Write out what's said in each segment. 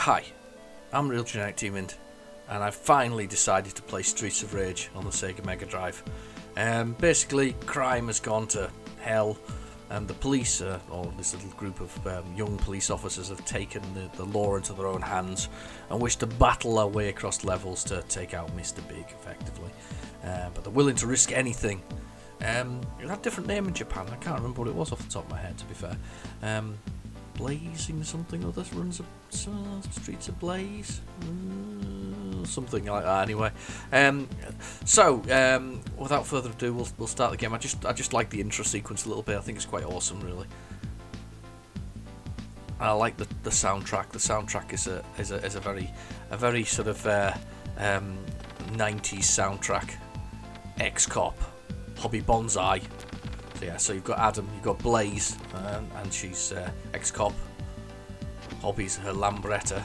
Hi, I'm Real Genetic Demon, and I finally decided to play Streets of Rage on the Sega Megadrive. Basically, crime has gone to hell, and the police, or this little group of young police officers, have taken the law into their own hands and wish to battle our way across levels to take out Mr. Big, effectively. But they're willing to risk anything. It had a different name in Japan. I can't remember what it was off the top of my head, to be fair. Blazing something or this runs Streets of Blaze, something like that. Anyway, without further ado, we'll start the game. I just like the intro sequence a little bit. I think it's quite awesome, really. I like the soundtrack. The soundtrack is a very sort of 90s soundtrack. Ex-cop, hobby bonsai. So you've got Adam, you've got Blaze, and she's ex-cop. Hobbies her Lambretta.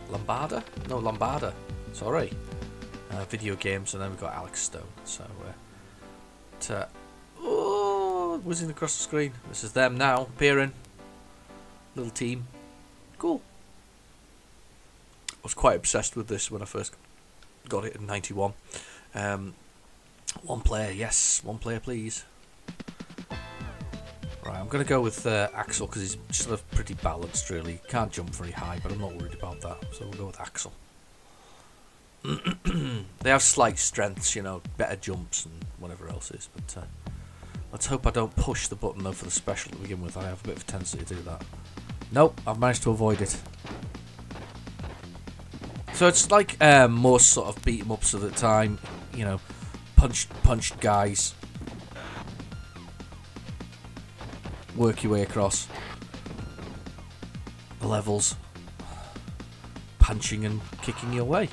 Lambada. Sorry. Video games, and then we've got Alex Stone. Whizzing across the screen. This is them now, appearing. Little team. Cool. I was quite obsessed with this when I first got it in 91. One player, yes. One player, please. Right, I'm going to go with Axel because he's sort of pretty balanced, really. Can't jump very high, but I'm not worried about that. So we'll go with Axel. They have slight strengths, better jumps and whatever else is. But let's hope I don't push the button, though, for the special to begin with. I have a bit of a tendency to do that. Nope, I've managed to avoid it. So it's like most sort of beat-em-ups of the time, punch guys. Work your way across the levels, punching and kicking your way.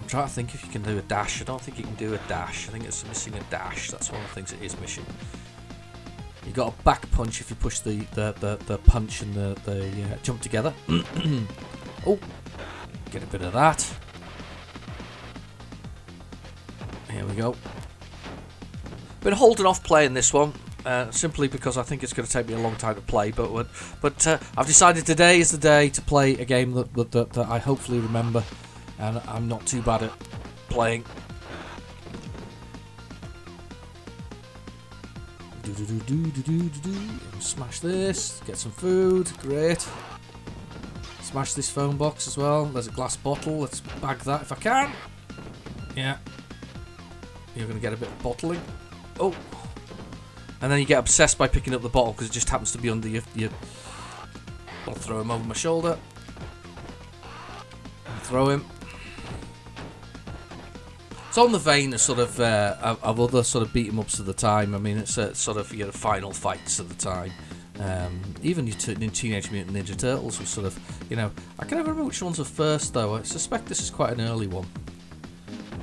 I'm trying to think if you can do a dash. I don't think you can do a dash. I think it's missing a dash. That's one of the things it is missing. You got a back punch if you push the punch and the jump together. Oh, get a bit of that. Here we go. Been holding off playing this one simply because I think it's going to take me a long time to play. But I've decided today is the day to play a game that I hopefully remember, and I'm not too bad at playing. Smash this. Get some food. Great. Smash this phone box as well. There's a glass bottle. Let's bag that if I can. Yeah. You're going to get a bit of bottling. Oh. And then you get obsessed by picking up the bottle because it just happens to be under your... I'll throw him over my shoulder. Throw him. It's on the vein of sort of other sort of beat-em-ups of the time. I mean, it's sort of your final fights of the time. Even in Teenage Mutant Ninja Turtles was sort of, I can never remember which ones were first, though. I suspect this is quite an early one.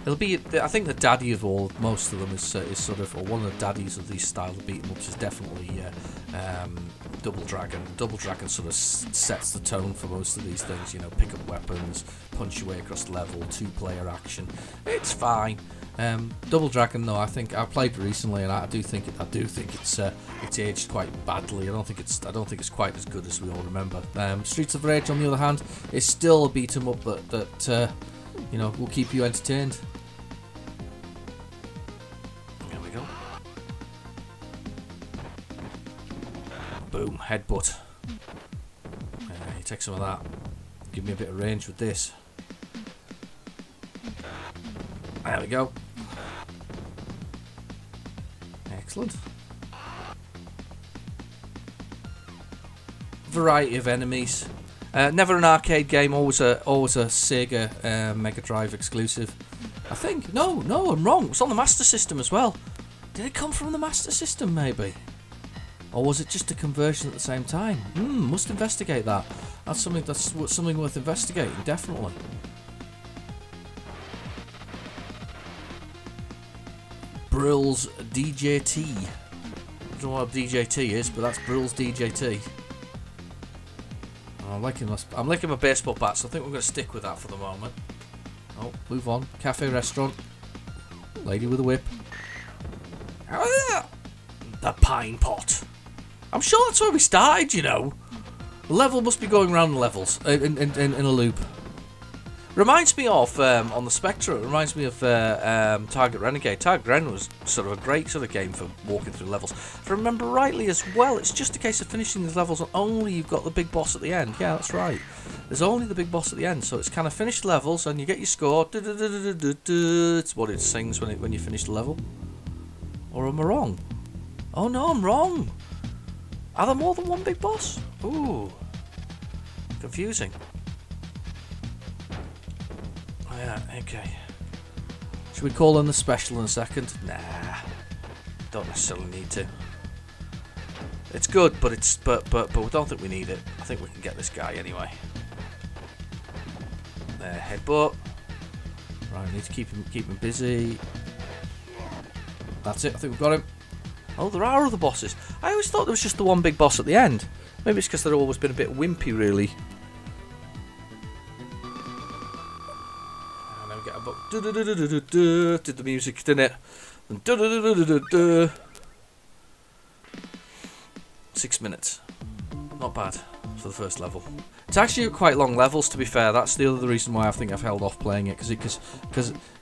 It'll be, I think the daddy of most of them is sort of, or one of the daddies of these style of beat-em-ups is definitely Double Dragon. Double Dragon sort of sets the tone for most of these things. Pick up weapons, punch your way across the level, two-player action. It's fine. Double Dragon, though, I think I played recently, and I do think it's aged quite badly. I don't think it's quite as good as we all remember. Streets of Rage, on the other hand, is still a beat 'em up that will keep you entertained. There we go. Boom, headbutt. You take some of that. Give me a bit of range with this. There we go. Excellent. Variety of enemies. Never an arcade game, always a Sega Megadrive exclusive. I think. No, I'm wrong. It was on the Master System as well. Did it come from the Master System, maybe? Or was it just a conversion at the same time? Must investigate that. That's something worth investigating, definitely. Brill's DJT. I don't know what a DJT is, but that's Brill's DJT. I'm liking my baseball bat, so I think we're going to stick with that for the moment. Oh, move on. Cafe, restaurant. Lady with a whip. The pine pot. I'm sure that's where we started, you know. The level must be going around the levels in a loop. Reminds me of, on the Spectre, it reminds me of Target Renegade. Target Ren was sort of a great sort of game for walking through levels. If I remember rightly as well, it's just a case of finishing these levels and only you've got the big boss at the end. Yeah, that's right. There's only the big boss at the end, so it's kind of finished levels and you get your score. It's what it sings when you finish the level. Or am I wrong? Oh no, I'm wrong. Are there more than one big boss? Ooh. Confusing. Oh yeah, okay. Should we call in the special in a second? Nah. Don't necessarily need to. It's good, but we don't think we need it. I think we can get this guy anyway. There, headbutt. Right, we need to keep him busy. That's it, I think we've got him. Oh, there are other bosses. I always thought there was just the one big boss at the end. Maybe it's because they've always been a bit wimpy, really. And then we get a book. Did the music, didn't it? 6 minutes. Not bad for the first level. It's actually quite long levels, to be fair. That's the other reason why I think I've held off playing it, because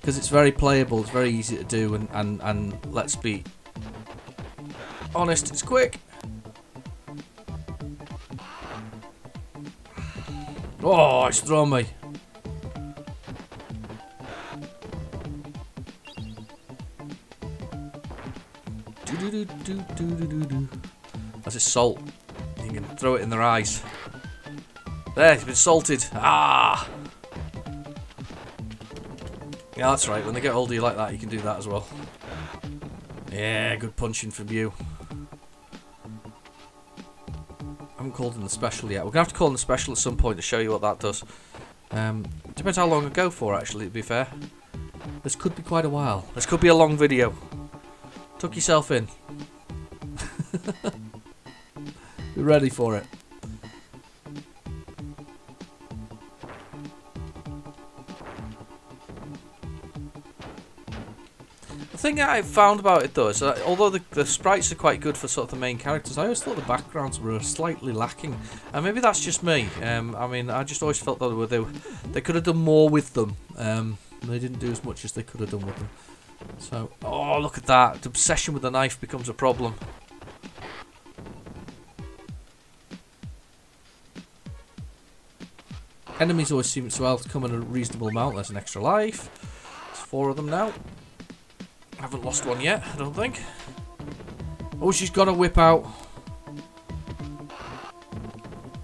it's very playable. It's very easy to do, and let's be honest, it's quick. Oh, it's thrown me. That's his salt. You can throw it in their eyes. There, he's been salted. Ah! Yeah, that's right. When they get older, you like that, you can do that as well. Yeah, good punching from you. I haven't called in the special yet. We're going to have to call in the special at some point to show you what that does. Depends how long I go for, actually, to be fair. This could be quite a while. This could be a long video. Tuck yourself in. Be ready for it. The thing I found about it though is that although the sprites are quite good for sort of the main characters, I always thought the backgrounds were slightly lacking, and maybe that's just me. I mean, I just always felt that they could have done more with them. They didn't do as much as they could have done with them. So, oh look at that! The obsession with the knife becomes a problem. Enemies always seem to come in a reasonable amount. There's an extra life. There's 4 of them now. I haven't lost one yet, I don't think. Oh, she's got a whip out.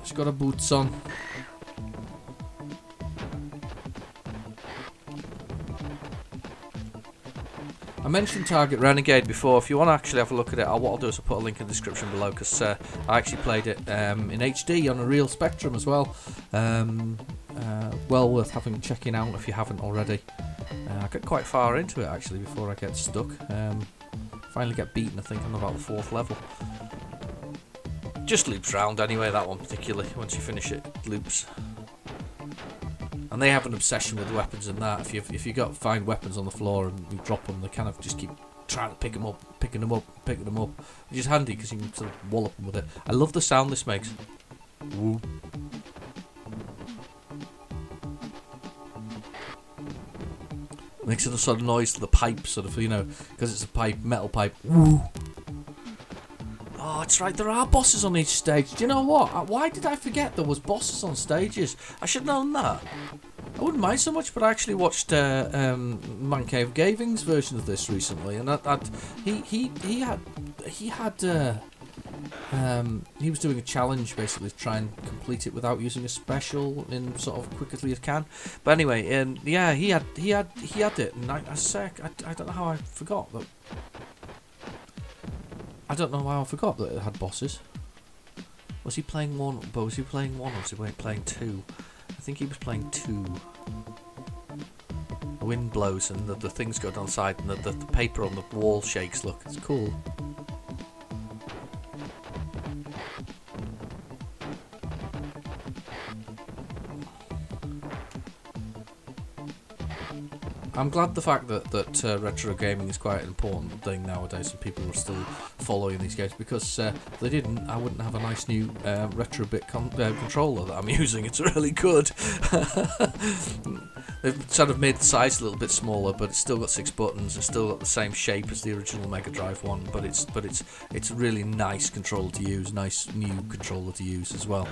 She's got her boots on. I mentioned Target Renegade before. If you want to actually have a look at it, what I'll do is I'll put a link in the description below, because I actually played it in HD on a real Spectrum as well. Well worth checking out if you haven't already. I get quite far into it actually before I get stuck. Finally get beaten, I think, on about the 4th level. Just loops round anyway, that one particularly. Once you finish it, it loops. And they have an obsession with weapons and that. If you find weapons on the floor and you drop them, they kind of just keep trying to pick them up, picking them up. Which is handy because you can sort of wallop them with it. I love the sound this makes. Woo. Makes a sort of noise to the pipe, sort of, you know, because it's a pipe, metal pipe. Woo. Oh, that's right, there are bosses on each stage. Do you know what? Why did I forget there was bosses on stages? I should have known that. I wouldn't mind so much, but I actually watched Man Cave Gaming's version of this recently, and he was doing a challenge basically to try and complete it without using a special in sort of quickly as can. But anyway, yeah, he had it, and I don't know how I forgot that. I don't know how I forgot that it had bosses. Was he playing one? But was he playing one, or was he playing 2? I think he was playing 2. The wind blows and the things go down the side, and the paper on the wall shakes. Look, it's cool. I'm glad the fact that retro gaming is quite an important thing nowadays, and people are still following these games because if they didn't, I wouldn't have a nice new Retrobit controller that I'm using. It's really good. They've sort of made the size a little bit smaller, but it's still got 6 buttons. It's still got the same shape as the original Mega Drive one, but it's a really nice controller to use, nice new controller to use as well.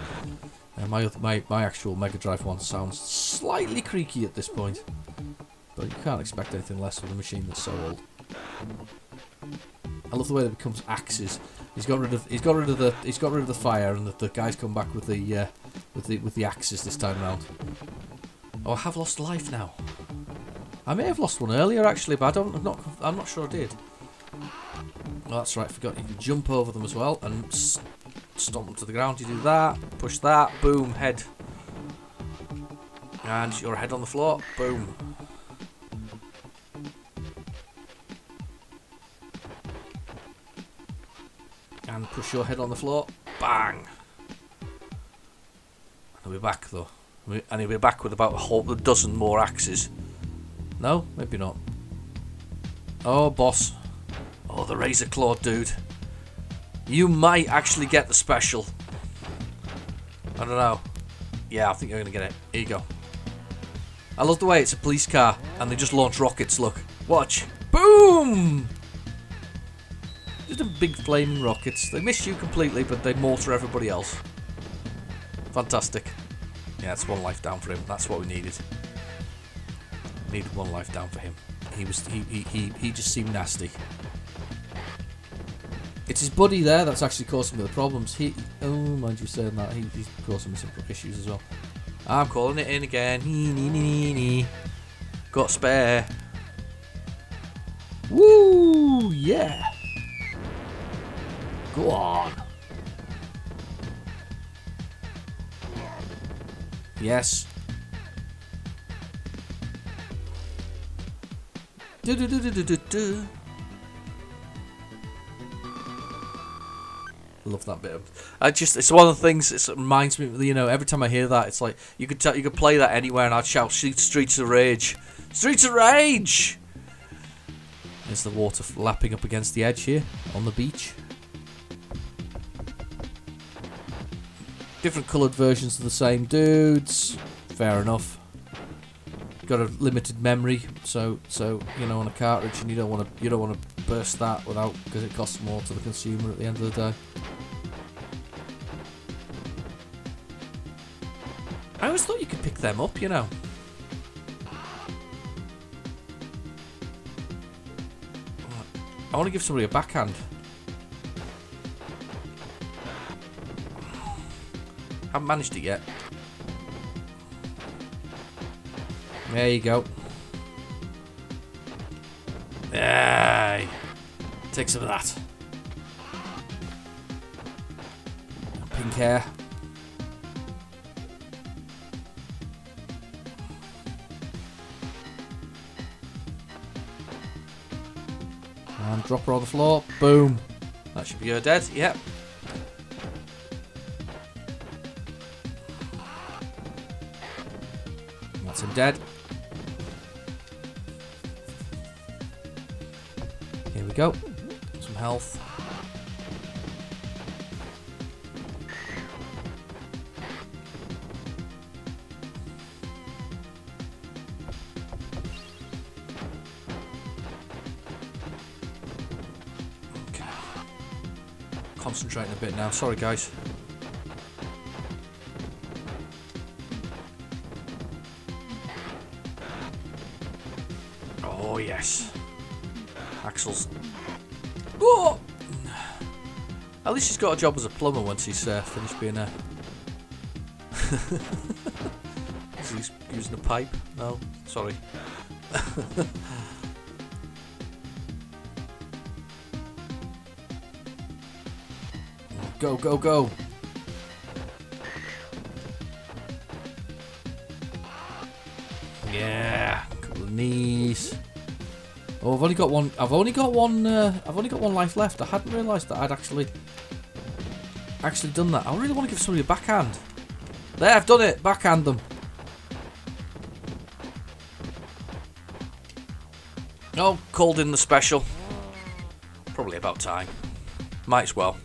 My actual Mega Drive one sounds slightly creaky at this point, but you can't expect anything less with a machine that's so old. I love the way that it becomes axes. He's got rid of the fire, and the guys come back with the axes this time round. Oh, I have lost a life now. I may have lost one earlier actually, but I'm not sure I did. Oh, that's right. I forgot you can jump over them as well and stomp them to the ground. You do that, push that, boom, head, and your head on the floor, boom. And push your head on the floor, bang. He'll be back though. And he'll be back with about a dozen more axes. No? Maybe not. Oh, boss. Oh, the razor claw dude. You might actually get the special. I don't know. Yeah, I think you're going to get it. Here you go. I love the way it's a police car and they just launch rockets, look. Watch. Boom! Just a big flaming rockets. They miss you completely, but they mortar everybody else. Fantastic. Yeah, it's 1 life down for him. That's what we needed. We needed 1 life down for him. He just seemed nasty. It's his buddy there that's actually causing me the problems. Oh, mind you saying that, he's causing me some issues as well. I'm calling it in again. Got spare. Woo! Yeah. Go on. Yes. Do. Love that bit. It's one of the things. It reminds me. You know, every time I hear that, it's like you could play that anywhere, and I'd shout, "Streets of Rage, Streets of Rage!" There's the water lapping up against the edge here on the beach. Different coloured versions of the same dudes. Fair enough. Got a limited memory, so you know, on a cartridge, and you don't want to burst that because it costs more to the consumer at the end of the day. I always thought you could pick them up, you know. I want to give somebody a backhand. Haven't managed it yet. There you go. Yay! Take some of that. Pink hair. And drop her on the floor. Boom. That should be her dead. Yep. That's him dead. Here we go. Some health. Okay. Concentrating a bit now. Sorry, guys. Oh, yes. Axel's. Oh! At least he's got a job as a plumber once he's finished being a. Is he using a pipe? No, sorry. Go, go, go! Yeah, couple of knees. Oh, I've only got one. I've only got one life left. I hadn't realised that I'd actually done that. I really want to give somebody a backhand. There, I've done it. Backhand them. Oh, called in the special. Probably about time. Might as well.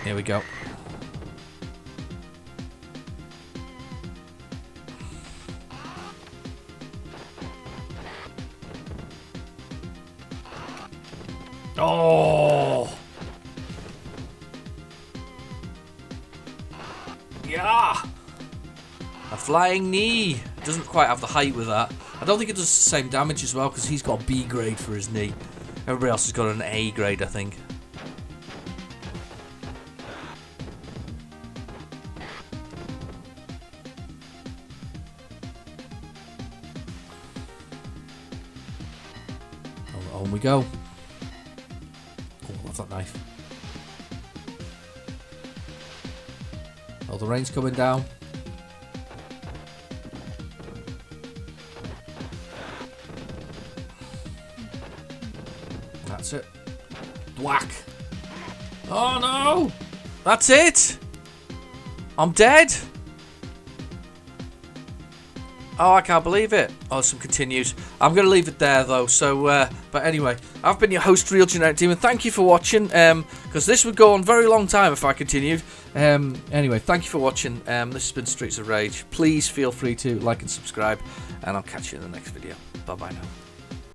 Here we go. Oh! Yeah! A flying knee. Doesn't quite have the height with that. I don't think it does the same damage as well because he's got a B grade for his knee. Everybody else has got an A grade, I think. On we go. Oh, love that knife. Oh, the rain's coming down. That's it. Whack. Oh no! That's it! I'm dead! Oh, I can't believe it. Oh, some continues. I'm going to leave it there, though. So, but anyway, I've been your host, Real Generic Demon. Thank you for watching, because this would go on a very long time if I continued. Anyway, thank you for watching. This has been Streets of Rage. Please feel free to like and subscribe, and I'll catch you in the next video. Bye-bye now.